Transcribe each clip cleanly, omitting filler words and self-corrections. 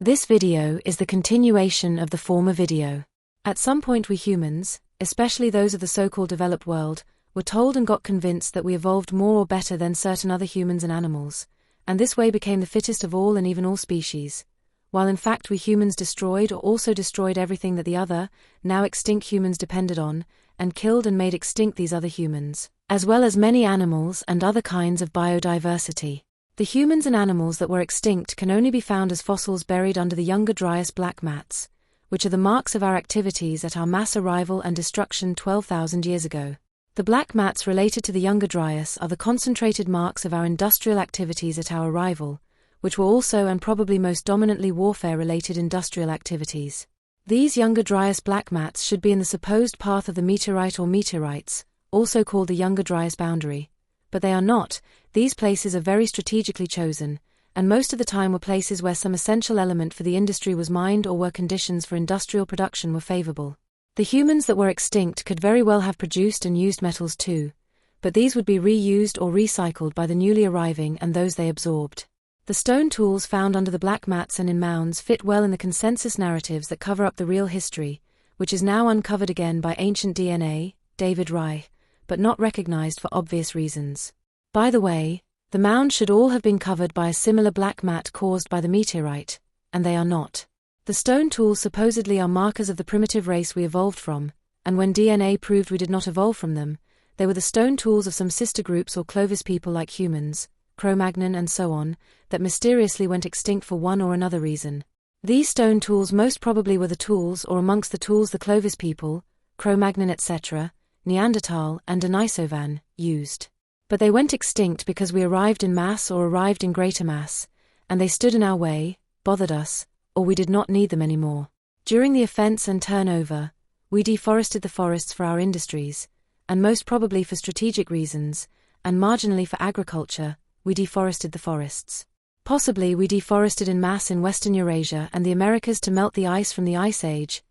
This video is the continuation of the former video. At some point we humans, especially those of the so-called developed world, were told and got convinced that we evolved more or better than certain other humans and animals, and this way became the fittest of all and even all species, while in fact we humans destroyed or also destroyed everything that the other, now extinct humans depended on, and killed and made extinct these other humans, as well as many animals and other kinds of biodiversity. The humans and animals that were extinct can only be found as fossils buried under the Younger Dryas black mats, which are the marks of our activities at our mass arrival and destruction 12,000 years ago. The black mats related to the Younger Dryas are the concentrated marks of our industrial activities at our arrival, which were also and probably most dominantly warfare-related industrial activities. These Younger Dryas black mats should be in the supposed path of the meteorite or meteorites, also called the Younger Dryas boundary, but they are not. These places are very strategically chosen, and most of the time were places where some essential element for the industry was mined or where conditions for industrial production were favorable. The humans that were extinct could very well have produced and used metals too, but these would be reused or recycled by the newly arriving and those they absorbed. The stone tools found under the black mats and in mounds fit well in the consensus narratives that cover up the real history, which is now uncovered again by ancient DNA, David Reich, but not recognized for obvious reasons. By the way, the mounds should all have been covered by a similar black mat caused by the meteorite, and they are not. The stone tools supposedly are markers of the primitive race we evolved from, and when DNA proved we did not evolve from them, they were the stone tools of some sister groups or Clovis people like humans, Cro-Magnon and so on, that mysteriously went extinct for one or another reason. These stone tools most probably were the tools or amongst the tools the Clovis people, Cro-Magnon etc., Neanderthal and Denisovan, used. But they went extinct because we arrived in mass or arrived in greater mass, and they stood in our way, bothered us, or we did not need them anymore. During the offense and turnover, we deforested the forests for our industries, and most probably for strategic reasons, and marginally for agriculture, we deforested the forests. Possibly we deforested in mass in Western Eurasia and the Americas to melt the ice from the Ice Age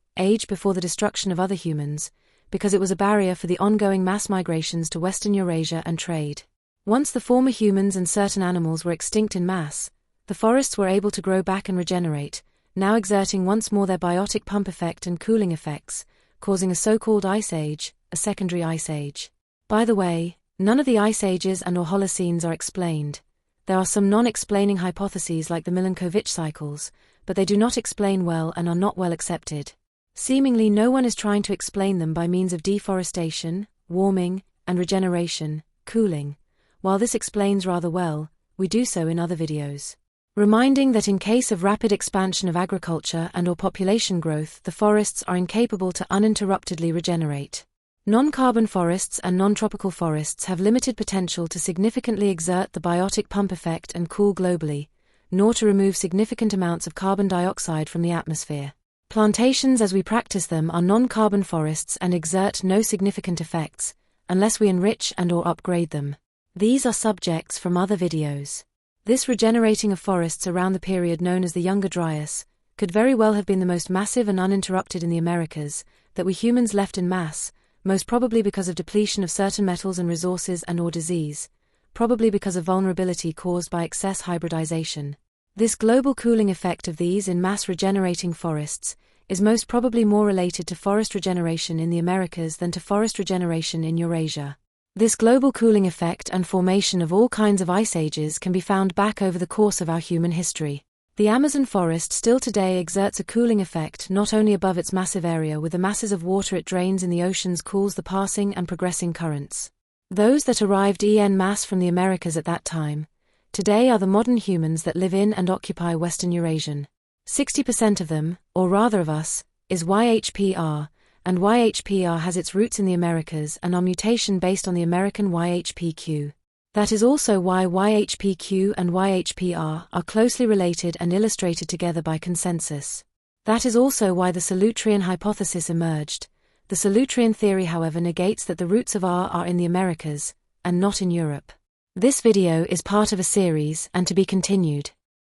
before the destruction of other humans, because it was a barrier for the ongoing mass migrations to Western Eurasia and trade. Once the former humans and certain animals were extinct in mass, the forests were able to grow back and regenerate, now exerting once more their biotic pump effect and cooling effects, causing a so-called Ice Age, a secondary Ice Age. By the way, none of the Ice Ages and or Holocenes are explained. There are some non-explaining hypotheses like the Milankovitch cycles, but they do not explain well and are not well accepted. Seemingly no one is trying to explain them by means of deforestation, warming, and regeneration, cooling. While this explains rather well, we do so in other videos. Reminding that in case of rapid expansion of agriculture and or population growth, the forests are incapable to uninterruptedly regenerate. Non-carbon forests and non-tropical forests have limited potential to significantly exert the biotic pump effect and cool globally, nor to remove significant amounts of carbon dioxide from the atmosphere. Plantations as we practice them are non-carbon forests and exert no significant effects, unless we enrich and or upgrade them. These are subjects from other videos. This regenerating of forests around the period known as the Younger Dryas could very well have been the most massive and uninterrupted in the Americas, that we humans left in mass, most probably because of depletion of certain metals and resources and or disease, probably because of vulnerability caused by excess hybridization. This global cooling effect of these in mass regenerating forests is most probably more related to forest regeneration in the Americas than to forest regeneration in Eurasia. This global cooling effect and formation of all kinds of ice ages can be found back over the course of our human history. The Amazon forest still today exerts a cooling effect not only above its massive area with the masses of water it drains in the oceans cools the passing and progressing currents. Those that arrived en masse from the Americas at that time, today are the modern humans that live in and occupy Western Eurasian. 60% of them, or rather of us, is YHPR, and YHPR has its roots in the Americas and are mutation based on the American YHPQ. That is also why YHPQ and YHPR are closely related and illustrated together by consensus. That is also why the Solutrean hypothesis emerged. The Solutrean theory, however, negates that the roots of R are in the Americas, and not in Europe. This video is part of a series and to be continued.